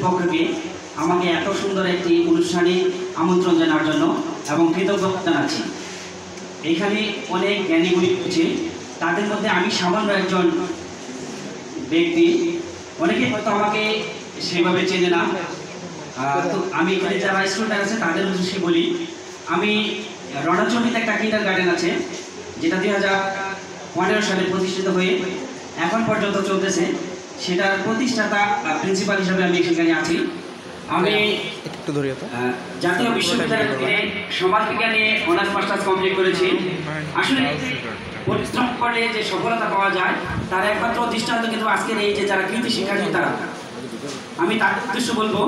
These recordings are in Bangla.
কর্তৃপক্ষকে আমাকে এত সুন্দর একটি অনুষ্ঠানে আমন্ত্রণ জানার জন্য এবং কৃতজ্ঞতা জানাচ্ছি। এখানে অনেক জ্ঞানীগুলি রয়েছে, তাদের মধ্যে আমি সামান্য একজন ব্যক্তি। অনেকে হয়তো আমাকে সেভাবে চেনে না। তো আমি এখানে যারা স্টুডেন্ট আছে তাদের উদ্দেশ্যে বলি, আমি রণাচণ্ডীতে একটা কিন্ডারগার্টেন আছে, যেটা 2015 সালে প্রতিষ্ঠিত হয়ে এখন পর্যন্ত চলতেছে। সেটার প্রতিষ্ঠাতা প্রিন্সিপাল হিসাবে আমি সেখানে আছি। আমি জাতীয় বিশ্ববিদ্যালয় থেকে সমাজবিজ্ঞানে অনার্স মাস্টার্স কমপ্লিট করেছি। আসলে পরিশ্রম করলে যে সফলতা পাওয়া যায় তার একমাত্র দৃষ্টান্ত কিন্তু আজকের এই যে যারা কৃতি শিক্ষার্থী তারা। আমি তার উদ্দেশ্য বলবো,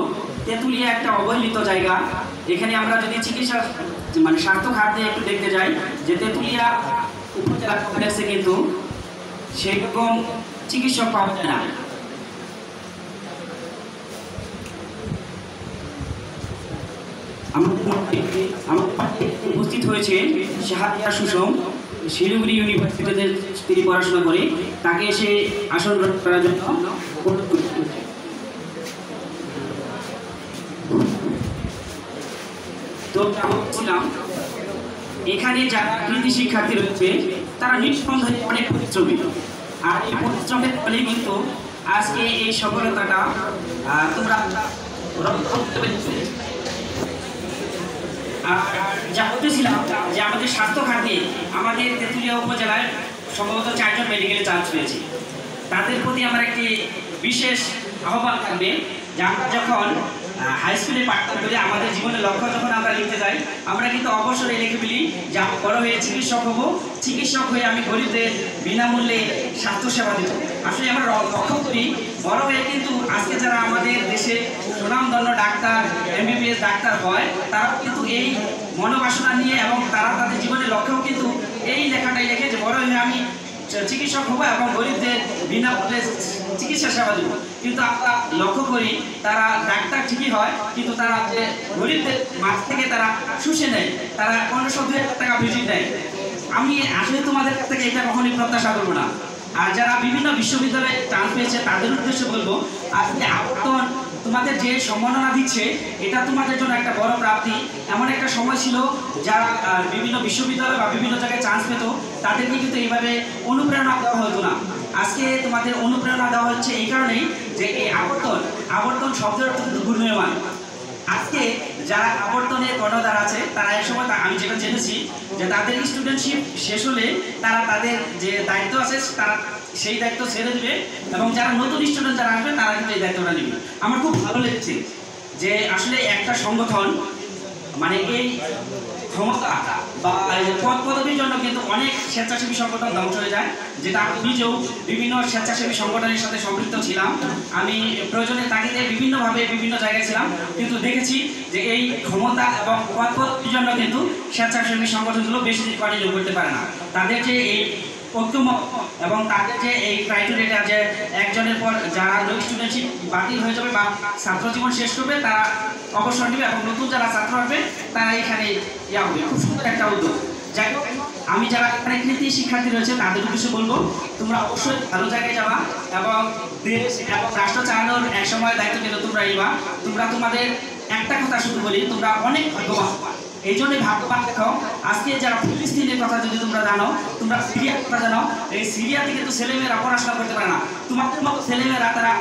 তেঁতুলিয়া একটা অবহেলিত জায়গা। এখানে আমরা যদি চিকিৎসা মানে স্বাস্থ্য খাতে একটু দেখতে যাই, যে তেঁতুলিয়া উপজেলা কমপ্লেক্সে কিন্তু সেরকম চিকিৎসক পাওয়া যায় না। উপস্থিত হয়েছে শাহাদিয়া সুষম, শিলিগুড়ি ইউনিভার্সিটিতে তিনি পড়াশোনা করে, তাকে এসে আসন গ্রহণ করার জন্য তো বলছিলাম, এখানে যারা কৃতি শিক্ষার্থী রয়েছে তারা নিঃসন্দেহে অনেক পরিশ্রমী, আর এই পরিশ্রমের ফলে কিন্তু আজকে এই সফলতাটা তোমরা যা বলতেছিলাম যে আমাদের স্বাস্থ্য খাতে আমাদের তেঁতুলিয়া উপজেলায় সম্ভবত 4 জন মেডিকেলে চান্স পেয়েছি। তাদের প্রতি আমার একটি বিশেষ আহ্বান থাকবে যে আমরা যখন হাই স্কুলে পাঠদান করি, আমাদের জীবনের লক্ষ্য যখন আমরা লিখতে যাই, আমরা কিন্তু অবসরে লিখে ফেলি যে আমি বড় হয়ে চিকিৎসক হব, চিকিৎসক হয়ে আমি গরিবদের বিনামূল্যে স্বাস্থ্যসেবা দেব। আসলে আমরা লক্ষ্য করি বড় হয়ে কিন্তু আজকে যারা আমাদের দেশে সুনামধন্য ডাক্তার, MBBS ডাক্তার হয়, তারা কিন্তু এই মনোবাসনা নিয়ে এবং তারা তাদের জীবনের লক্ষ্যও কিন্তু এই লেখাটাই লেখে যে বড় হয়ে আমি চিকিৎসক হবো এবং গরিবদের বিনামূল্যে চিকিৎসা সেবা দেবো। কিন্তু আমরা লক্ষ্য করি তারা ডাক্তার ঠিকই হয়, কিন্তু তারা গরিবদের মাঠ থেকে তারা শুষে নেয়, তারা 1500 টাকা ভিজিট দেয়। আমি আসলে তোমাদের কাছ থেকে এটা কখনোই প্রত্যাশা করবো না। আর যারা বিভিন্ন বিশ্ববিদ্যালয়ে চান্স পেয়েছে তাদের উদ্দেশ্যে বলবো, আজকে আবর্তন তোমাদের যে সম্মাননা দিচ্ছে এটা তোমাদের জন্য একটা বড় প্রাপ্তি। এমন একটা সময় ছিল যারা বিভিন্ন বিশ্ববিদ্যালয় বা বিভিন্ন জায়গায় চান্স পেত, তাদেরকে কিন্তু এইভাবে অনুপ্রেরণা দেওয়া হতো না। আজকে তোমাদের অনুপ্রেরণা দেওয়া হচ্ছে এই কারণেই যে এই আবর্তন শব্দের অর্থ কিন্তু ঘূর্ণায়মান। আজকে যারা আবর্তনের কর্ণধার আছে তারা এক সময় আমি যেটা জেনেছি যে তাদের স্টুডেন্টশিপ শেষ হলে তারা তাদের যে দায়িত্ব আছে তারা সেই দায়িত্ব ছেড়ে দেবে, এবং যারা নতুন স্টুডেন্ট যারা আসবে তারা কিন্তু এই দায়িত্বটা নেবে। আমার খুব ভালো লেগেছে যে আসলে একটা সংগঠন মানে এই ক্ষমতা বা পদ পদবীর জন্য কিন্তু অনেক স্বেচ্ছাসেবী সংগঠন ধ্বংস হয়ে যায়, যেটা আমি নিজেও বিভিন্ন স্বেচ্ছাসেবী সংগঠনের সাথে সম্পৃক্ত ছিলাম। আমি প্রয়োজনে তাগিদে বিভিন্নভাবে বিভিন্ন জায়গায় ছিলাম, কিন্তু দেখেছি যে এই ক্ষমতা এবং পদ পদবীর জন্য কিন্তু স্বেচ্ছাসেবী সংগঠনগুলো বেশি দিন কন্টিনিউ করতে পারে না। তাদের যে এই ঐক্যমত এবং তাদের যে এই ক্রাইটেরিয়া যে একজনের পর যারা স্টুডেন্টশিপ বাতিল হয়ে যাবে বা ছাত্র জীবন শেষ করবে তারা অবসর নেবে, এবং নতুন যারা ছাত্র আসবে তারা এখানে ইয়া হবে। খুব সুন্দর একটা উদ্যোগ। যাই হোক, আমি যারা এখানে কৃতি শিক্ষার্থী রয়েছে তাদের উদ্দেশ্যে বলবো, তোমরা অবশ্যই ভালো জায়গায় যাবা এবং দেশ এবং রাষ্ট্র চালানোর এক সময় দায়িত্ব কিন্তু তোমরা নিবা। তোমরা তোমাদের একটা কথা শুধু বলি, তোমরা অনেক ভাগ্যবান। এই জন্যই ভাগ্যবান। দেখো আজকে যারা ফিলিস্তিনের কথা যদি তোমরা জানো, তোমরা সিরিয়ার কথা জানো, এই সিরিয়াতে কিন্তু ছেলেমেয়েরা পড়াশোনা করতে পারে না। তোমাদের মতো ছেলেমেয়েরা তারা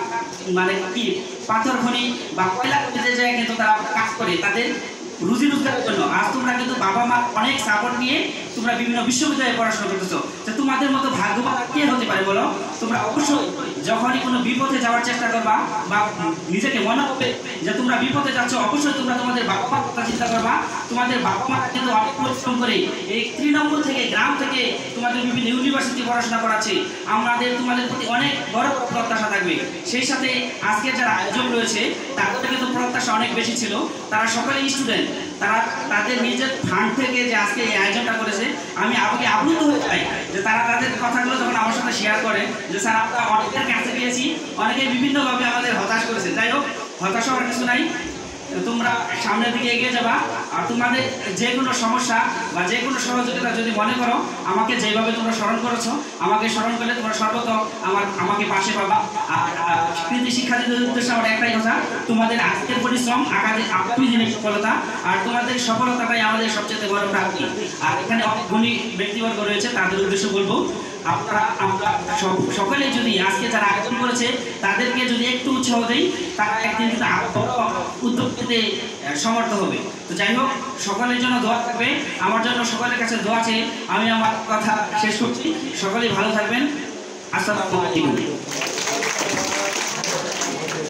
মানে কি পাথর খনি বা কয়লা খনিতে যায় কিন্তু তারা কাজ করে তাদের রুজি রোজগারের জন্য। আজ তোমরা কিন্তু বাবা মা অনেক সাপোর্ট নিয়ে তোমরা বিভিন্ন বিশ্ববিদ্যালয়ে পড়াশোনা করতেছো। তো তোমাদের মতো ভাগ্যবান কে হতে পারে বলো? তোমরা অবশ্যই যখনই কোনো বিপদে যাওয়ার চেষ্টা করবা বা নিজেকে মনে হবে যে তোমরা বিপদে যাচ্ছ, অবশ্যই তোমরা তোমাদের বাবা মার কথা চিন্তা করবা। তোমাদের বাবা মা কিন্তু অনেক পরিশ্রম করে এই তৃণমূল থেকে গ্রাম থেকে তোমাদের বিভিন্ন ইউনিভার্সিটি পড়াশোনা করাচ্ছে। আমাদের তোমাদের প্রতি অনেক বড় প্রত্যাশা থাকবে। সেই সাথে আজকে যারা আয়োজক রয়েছে তাদের কিন্তু প্রত্যাশা অনেক বেশি ছিল। তারা সকলেই স্টুডেন্ট, তারা তাদের নিজের ফান্ড থেকে যে আজকে এই আয়োজনটা করেছে, আমি আপ্লুত হয়ে যাই যে তারা তাদের কথাগুলো যখন আমার সাথে শেয়ার করে যে স্যার আমরা অনেকের কাছে গিয়েছি, অনেকে বিভিন্নভাবে আমাদের হতাশ করেছে। যাই হোক, হতাশ হওয়ার কিছু নাই। তোমরা সামনের দিকে এগিয়ে যাবা। আর তোমাদের যে কোনো সমস্যা বা যে কোনো সহযোগিতা যদি মনে করো, আমাকে যেভাবে তোমরা স্মরণ করেছো, আমাকে স্মরণ করলে তোমরা সর্বত আমাকে পাশে পাবা। আর কৃতি শিক্ষার্থীদের উদ্দেশ্যে আমার একটাই কথা, তোমাদের আজকের পরিশ্রম আগামী দিনের সফলতা, আর তোমাদের সফলতাটাই আমাদের সবচেয়ে বড় প্রাপ্তি। আর এখানে অনেক গুণী ব্যক্তিবর্গ রয়েছে, তাদের উদ্দেশ্যে বলবো, আমরা সকলে যদি আজকে যারা আয়োজন করেছে তাদেরকে যদি একটু উৎসাহ দিই, তারা একদিন কিন্তু উদ্যোগ নিতে সমর্থ হবে। তো যাই হোক, সকলের জন্য দোয়া থাকবে, আমার জন্য সকলের কাছে দোয়া চেয়ে আমি আমার কথা শেষ করছি। সকলেই ভালো থাকবেন। আসসালামু আলাইকুম।